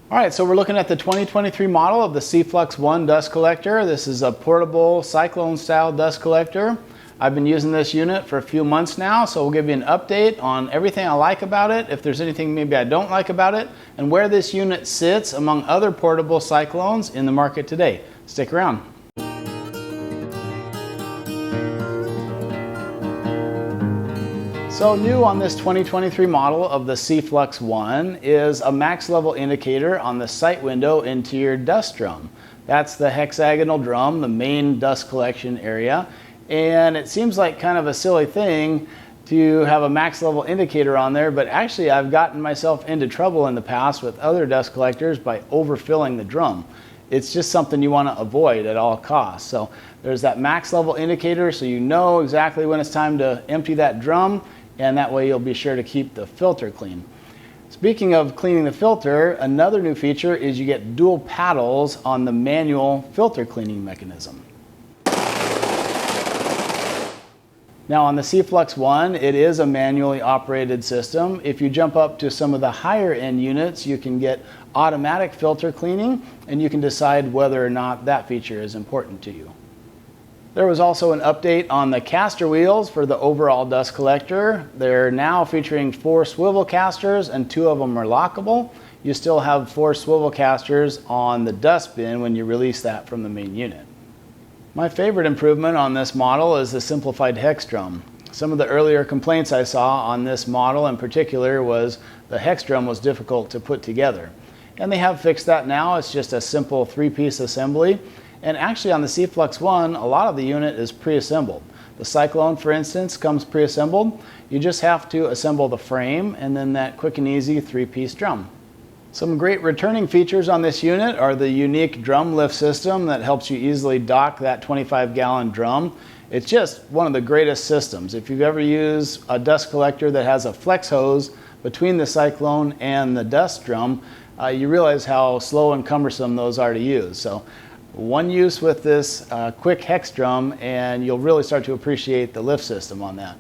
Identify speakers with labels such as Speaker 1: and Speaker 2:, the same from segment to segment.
Speaker 1: All right, so we're looking at the 2023 model of the CFlux 1 dust collector. This is a portable Cyclone style dust collector. I've been using this unit for a few months now, so we'll give you an update on everything I like about it, if there's anything maybe I don't like about it, and where this unit sits among other portable Cyclones in the market today. Stick around. So new on this 2023 model of the CFlux 1 is a max level indicator on the sight window into your dust drum. That's the hexagonal drum, the main dust collection area. And it seems like kind of a silly thing to have a max level indicator on there, but actually I've gotten myself into trouble in the past with other dust collectors by overfilling the drum. It's just something you want to avoid at all costs. So there's that max level indicator so you know exactly when it's time to empty that drum, and that way you'll be sure to keep the filter clean. Speaking of cleaning the filter, another new feature is you get dual paddles on the manual filter cleaning mechanism. Now on the CFlux 1, it is a manually operated system. If you jump up to some of the higher end units, you can get automatic filter cleaning, and you can decide whether or not that feature is important to you. There was also an update on the caster wheels for the overall dust collector. They're now featuring 4 swivel casters and 2 of them are lockable. You still have 4 swivel casters on the dust bin when you release that from the main unit. My favorite improvement on this model is the simplified hex drum. Some of the earlier complaints I saw on this model in particular was the hex drum was difficult to put together. And they have fixed that now. It's just a simple 3-piece assembly. And actually on the CFlux 1, a lot of the unit is pre-assembled. The Cyclone, for instance, comes pre-assembled. You just have to assemble the frame and then that quick and easy 3-piece drum. Some great returning features on this unit are the unique drum lift system that helps you easily dock that 25-gallon drum. It's just one of the greatest systems. If you've ever used a dust collector that has a flex hose between the Cyclone and the dust drum, you realize how slow and cumbersome those are to use. So one use with this quick hex drum and you'll really start to appreciate the lift system on that.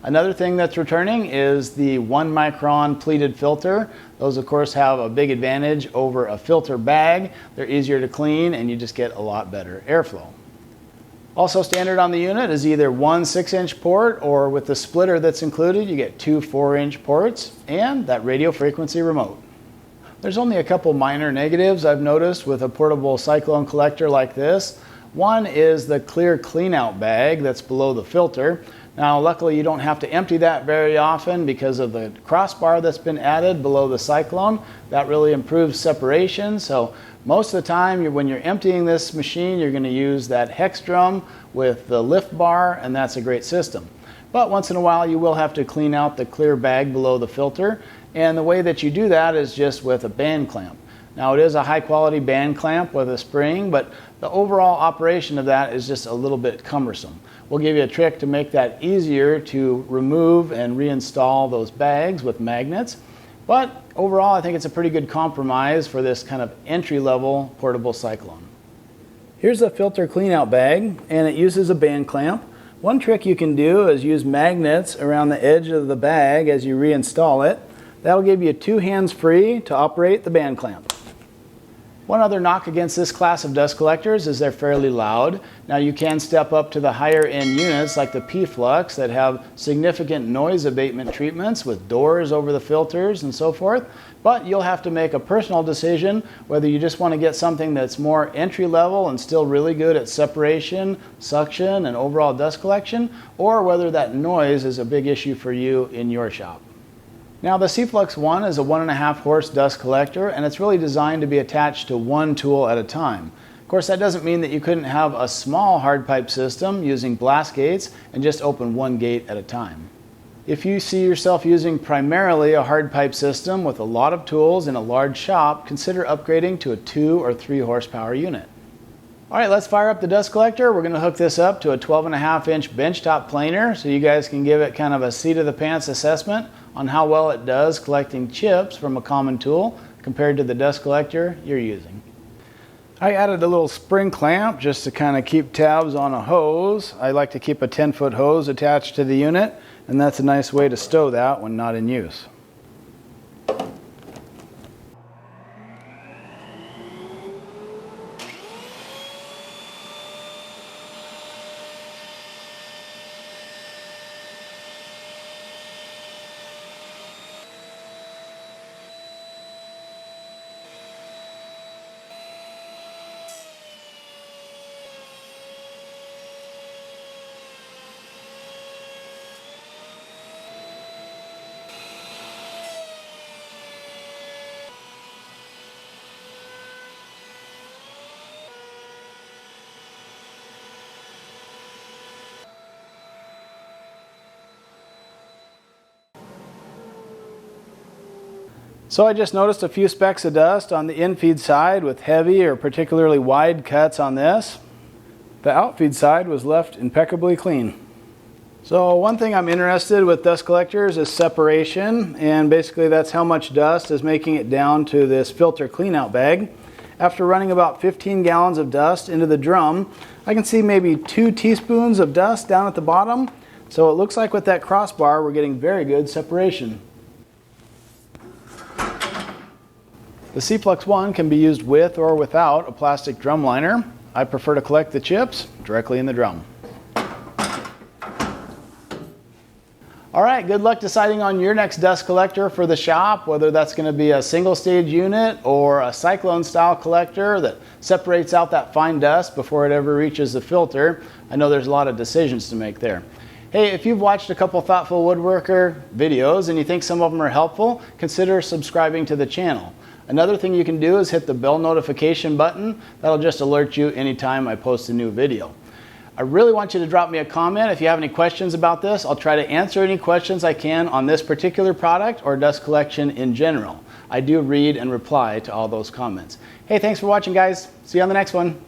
Speaker 1: Another thing that's returning is the 1 micron pleated filter. Those of course have a big advantage over a filter bag. They're easier to clean and you just get a lot better airflow. Also standard on the unit is either 1 6-inch port, or with the splitter that's included you get 2 4-inch ports and that radio frequency remote. There's only a couple minor negatives I've noticed with a portable Cyclone collector like this. One is the clear cleanout bag that's below the filter. Now luckily you don't have to empty that very often because of the crossbar that's been added below the Cyclone. That really improves separation. So most of the time when you're emptying this machine, you're going to use that hex drum with the lift bar, and that's a great system. But once in a while you will have to clean out the clear bag below the filter. And the way that you do that is just with a band clamp. Now it is a high quality band clamp with a spring, but the overall operation of that is just a little bit cumbersome. We'll give you a trick to make that easier to remove and reinstall those bags with magnets. But overall I think it's a pretty good compromise for this kind of entry-level portable Cyclone. Here's a filter cleanout bag and it uses a band clamp. One trick you can do is use magnets around the edge of the bag as you reinstall it. That'll give you 2 hands free to operate the band clamp. One other knock against this class of dust collectors is they're fairly loud. Now you can step up to the higher end units like the CFlux that have significant noise abatement treatments with doors over the filters and so forth, but you'll have to make a personal decision whether you just want to get something that's more entry level and still really good at separation, suction, and overall dust collection, or whether that noise is a big issue for you in your shop. Now the CFlux 1 is a 1.5 horse dust collector, and it's really designed to be attached to one tool at a time. Of course that doesn't mean that you couldn't have a small hard pipe system using blast gates and just open one gate at a time. If you see yourself using primarily a hard pipe system with a lot of tools in a large shop, consider upgrading to a 2 or 3 horsepower unit. Alright, let's fire up the dust collector. We're going to hook this up to a 12.5-inch benchtop planer so you guys can give it kind of a seat of the pants assessment on how well it does collecting chips from a common tool compared to the dust collector you're using. I added a little spring clamp just to kind of keep tabs on a hose. I like to keep a 10-foot hose attached to the unit, and that's a nice way to stow that when not in use. So I just noticed a few specks of dust on the infeed side with heavy or particularly wide cuts on this. The outfeed side was left impeccably clean. So one thing I'm interested with dust collectors is separation, and basically that's how much dust is making it down to this filter cleanout bag. After running about 15 gallons of dust into the drum, I can see maybe 2 teaspoons of dust down at the bottom. So it looks like with that crossbar we're getting very good separation. The CFlux 1 can be used with or without a plastic drum liner. I prefer to collect the chips directly in the drum. All right, good luck deciding on your next dust collector for the shop, whether that's going to be a single stage unit or a Cyclone style collector that separates out that fine dust before it ever reaches the filter. I know there's a lot of decisions to make there. Hey, if you've watched a couple Thoughtful Woodworker videos and you think some of them are helpful, consider subscribing to the channel. Another thing you can do is hit the bell notification button. That'll just alert you anytime I post a new video. I really want you to drop me a comment if you have any questions about this. I'll try to answer any questions I can on this particular product or dust collection in general. I do read and reply to all those comments. Hey, thanks for watching, guys. See you on the next one.